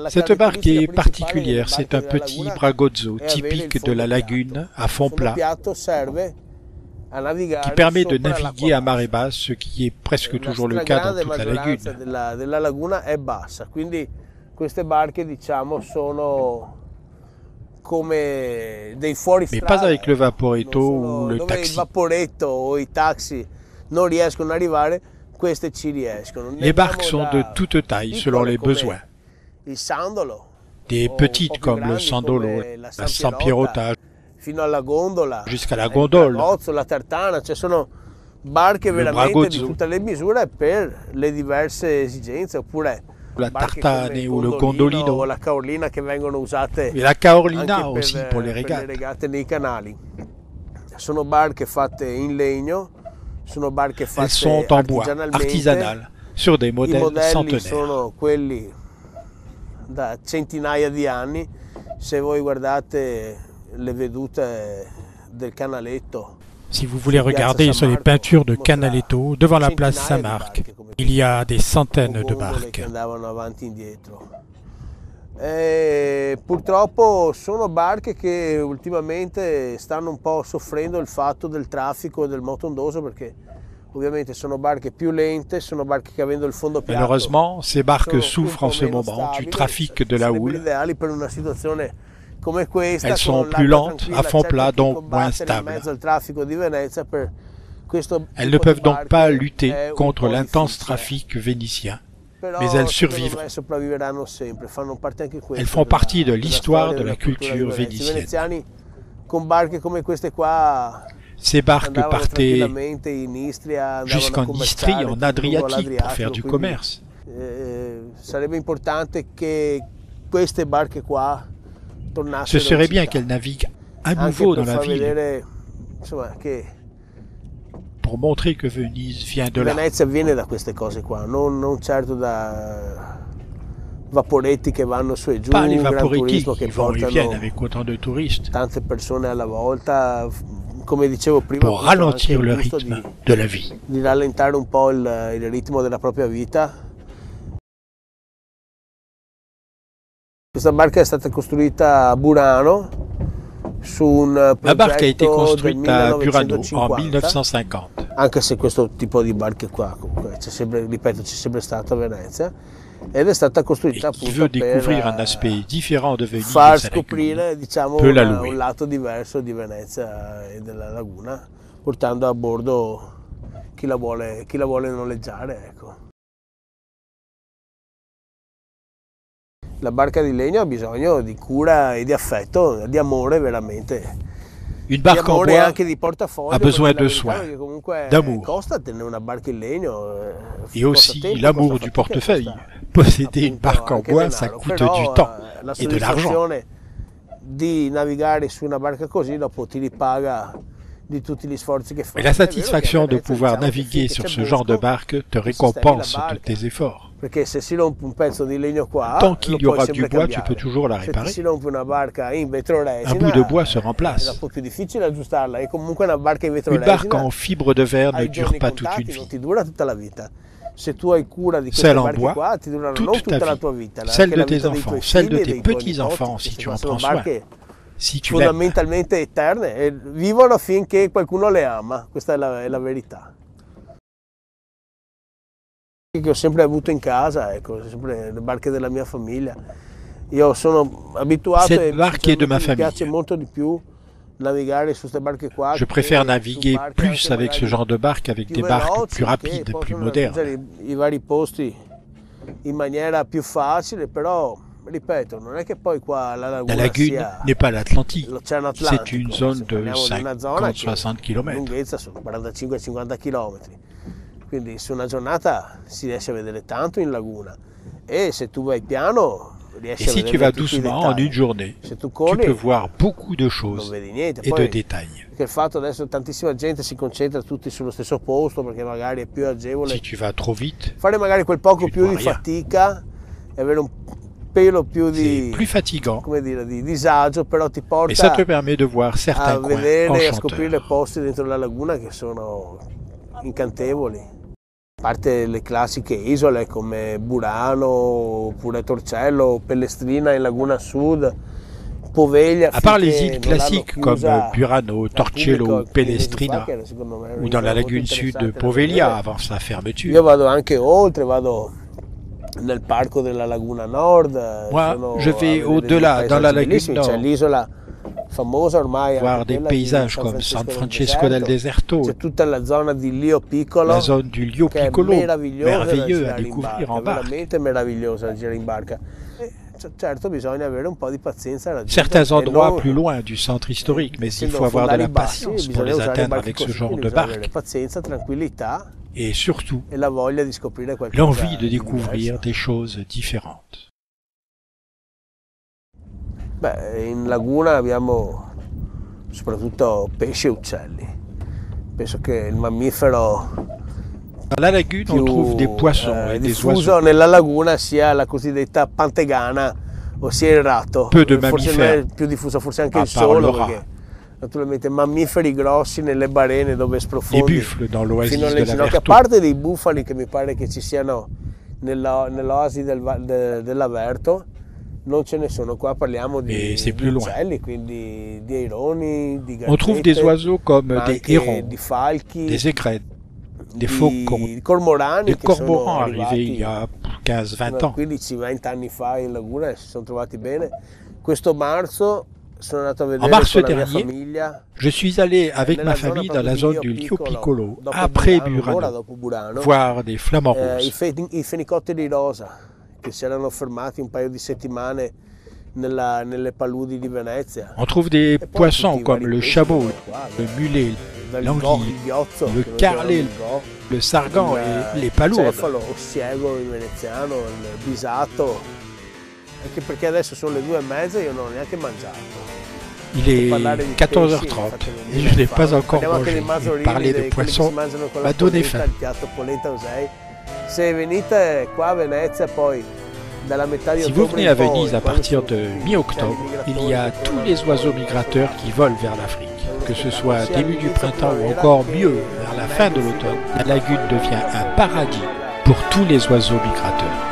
Cette barque est principale particulière, c'est un delle petit laguna bragozzo è avere il typique de fondo la piatto. lagune à Il fond fondo plat piatto serve a qui navigare permet de sopra naviguer à l'acqua marée bassa. basse, ce qui est presque La toujours le cas dans stragrande toute la maggioranza lagune. della laguna è bassa, quindi queste barche, diciamo, sono come dei Mais fuoristrada, pas avec le non vaporetto ou sono le dove il taxi. vaporetto o i taxi non riescono ad arrivare, queste ci riescono. Ne Les barques abbiamo sont de da toute taille selon piccole les come besoins. il Sandolo, Des o un petites po' più comme le grandi Sandolo, come la la San San Pierrotta, Pierrotta, fino alla gondola, jusqu'à la il gondole, Bragozzo, la Tartana, cioè sono barche le veramente di Bragozzo, tutte le misure per le diverse esigenze, oppure la barche Tartane come il ou le Gondolino o Gondolino, la Caorlina che vengono usate et la anche Caorlina aussi pour les per le régates. regate nei canali. Sono barche fatte in legno, sono barche Elles fatte sont en bois, artigianalmente. artisanales, sur des I modèles modelli centenaires. sono quelli da centinaia di anni. Se voi guardate le vedute del canaletto, Si vous voulez su Piazza regarder San sur les Marco, peintures de mostrerà Canaletto devant la place centinaia di Saint-Marc, barche come il y a des centaines con de gondole che barques. andavano avanti e indietro. Purtroppo sono barche che ultimamente stanno un po' soffrendo il fatto del traffico e del moto ondoso, perché ovviamente sono barche più lente, sono barche che avendo il fondo piatto Malheureusement, ces barques sono un souffrent po' en ce meno moment du stabili, trafic de la sarebbero houle. ideali per una situazione come questa, Elles sont con plus l'acqua lentes, tranquilla, à fond certo plat, che donc moins combattere in stables. mezzo al traffico di Venezia per questo Elles ne tipo di peuvent donc pas barche lutter è un contre po' l'intense difficile. trafic vénitien, Però mais elles secondo survivront. me sopravviveranno sempre, fanno parte anche queste Elles font partie de della l'histoire storia de della la cultura di culture Venezia. I vénitienne. veneziani con barche come queste qua Ces barques andavano partaient tranquillamente in Istria, andavano a jusqu'en Istrie, commerciare en lungo Adriatique, pour faire l'Adriatico, du quindi commerce. sarebbe importante che queste barche qua Ce tornassero in serait bien città, qu'elles naviguent à anche nouveau per dans la far ville, vedere, insomma, che pour montrer que Venise vient de là. Venezia viene da queste cose qua, non certo da vaporetti che vanno su e giù, Pas les un gran vaporetti turismo qui che vont et viennent portano avec autant de touristes tante persone alla volta, come dicevo prima, pour appunto, ralentir anche le il gusto rythme de la vie. di rallentare un po' il ritmo della propria vita. Questa barca è stata costruita a Burano su un La barque a été progetto del construite à Burano en 1950, 1950. anche se questo tipo di barche qua comunque c'è sempre, ripeto, c'è sempre stato a Venezia, ed è stata Et costruita qui appunto veut découvrir per un aspect différent de Venise far et sa lagune, scoprire, diciamo, peut la louer. un lato diverso di Venezia e della laguna, portando a bordo chi la vuole noleggiare, ecco. La barca di legno ha bisogno di cura e di affetto, di amore veramente, Une di barque en amore e bois anche di portafoglio, a besoin perché la de verità soins, è che comunque d'amour. costa tenere una barca in legno, et costa aussi tempo, l'amour costa du fatica, portefeuille. costa Posséder une appunto barque en anche bois, ça denaro, coûte però du temps la et de l'argent. soddisfazione di navigare su una barca così dopo ti ripaga di tutti gli sforzi che fai. Et la È vero che a satisfaction de Venezia, pouvoir diciamo che naviguer finché sur c'è ce genre de bosco, barque te ti sistemi la récompense barca, de tes efforts. perché se si rompe un pezzo di legno qua Tant qu'il lo y puoi aura du sempre bois, tu cambiare. peux toujours la Se ti réparer. si rompe una barca in vetroresina, Un bout de bois se è remplace. un po' più difficile aggiustarla, e comunque una barca in Une vetroresina barque en fibre de verre ne ai dure giorni pas toute contati, une non vie. ti dura tutta la vita. Se tu hai cura di queste Celle en barche bois, qua ti dureranno toute non tutta ta la vie. tua vita, Celle anche de la tes vita dei enfants, tuoi celle de figli e tes dei tuoi petits-enfants, nipoti. si Queste tu qua en sono prends soin. barche Si tu l'aimes. fondamentalmente eterne e vivono finché qualcuno le ama, questa è la verità. Che ho sempre avuto in casa, ecco, sempre le barche della mia famiglia. Io sono abituato Cette e barque est de ma sinceramente mi piace famille. molto di più navigare su queste barche qua. Je préfère che su naviguer barche plus anche avec ce magari genre de barque avec più des barques veloci, plus che rapides, plus possono modernes. raggiungere i vari posti in maniera più facile, però ripeto, non è che poi qua la La laguna lagune sia n'est pas l'Atlantique, l'Oceano c'est Atlantico, une zone se de parliamo di una zona che 50-60 la km. lunghezza sono 45-50 km, quindi su una giornata si riesce a vedere tanto in laguna, e se tu vai piano Et riesci a si tu vedere vas tutti i doucement, en dettagli. une journée, Se tu tu corri peux voir beaucoup de non choses vedi niente, et de poi détails. perché il fatto adesso tantissima gente si concentra tutti sullo stesso posto perché magari è più agevole Si tu vas trop vite, fare magari quel poco tu più vois di rien. fatica e avere un pelo più C'est di, plus fatigant, come dire, di disagio, però ti mais ça te porta permet de voir a certains coins vedere e a scoprire enchanteurs. posti dentro la laguna che sono incantevoli. A parte le classiche isole come Burano, oppure Torcello, Pellestrina in Laguna Sud, Poveglia, À part les finché îles non l'hanno classiques comme chiusa Burano, al Torcello pubblico ou alcuni mesi fa, Pellestrina, che era secondo me ou dans un'isola la molto lagune sud de interessante da Poveglia vedere. avant sa Io fermeture. vado anche oltre, vado nel parco della Laguna Nord, Moi, sono je a vais vedere dei au-delà, dans la paesaggi lagune bellissimi, c'è nord, l'isola famosa ormai voir anche des quella di paysages San comme San Francesco Francesco del Deserto, Deserto, c'è tutta la zona di Lio Piccolo, la zone du Lio che è Piccolo, meravigliosa da merveilleux à girare in découvrir barca, en barque. veramente meravigliosa da girare in barca. Certo, bisogna avere un po' di pazienza da Certains raggiungere, endroits non, plus loin du centre historique, mais il essendo faut avoir de fondali la bassi, patience pour bisogna les usare i atteindre barchi avec ce così, genre quindi de bisogna avere barque. pazienza, tranquillità Et surtout, e la voglia di scoprire qualcosa l'envie de di découvrir diverso. des choses différentes. Beh, in laguna abbiamo soprattutto pesci e uccelli. Penso che il mammifero Dans la lagune, on trouve des più poissons et des diffuso oiseaux. nella laguna sia la cosiddetta pantegana, ossia il ratto. Peu de Forse non è mammifères, il più diffuso, forse anche à il part le solo, rat. perché naturalmente mammiferi grossi nelle barene dove Les sprofondi buffles dans l'oasis fino de alle la ginocchia, a Vertou. parte dei bufali che mi pare che ci siano nell'oasi dell'Averto, non ce ne sono. Qua parliamo Et c'est di plus loin. uccelli, quindi di aironi, di On trouve des gazzette, oiseaux comme ma des anche hérons, di falchi, des aigrettes, des faucons, di cormorani des che sono cormorans arrivés il y arrivati a 15-20 ans. 15-20 anni fa in laguna e si sono trovati bene. Questo marzo sono andato a En vedere mars con la mia dernier, famiglia je suis allé avec nella ma zona famille proprio dans la di zone Lio du Lio Piccolo, Piccolo, dopo après Burano, un'ora Burano, dopo Burano, voir des flamants roses. i fenicotteri rosa che si erano fermati un paio di settimane nelle paludi di Venezia. On trouve des E poi poissons tutti i comme vari le pesci chabot, che sono qua, le mulet, il l'anguille, ghiozzo, le che noi carlet, chiamiamo il go, le sargan et les palourdes. cefalo, ossiego in veneziano, il bisato, anche perché adesso sono le 2:30 e io non ho neanche mangiato. Il est Parlare di 14h30 pesci, infatti, et je n'ai pas encore parliamo anche mangé. dei masorini, Parler de quelli che poissons si mangiano con la m'a donné polenta, faim. il piatto polenta usei. Se venite qua a Venezia poi dalla metà di Si vous ottobre venez à in poi, Venise à quando partir sono de tutti gli mi-octobre, uccelli il y a migratori tous che les tornano oiseaux verso migrateurs qui volent vers l'Afrique. Que ce soit sia début du all'inizio printemps ou primavera encore che mieux vers la fin de l'automne, la lagune devient un paradis pour tous les oiseaux migrateurs.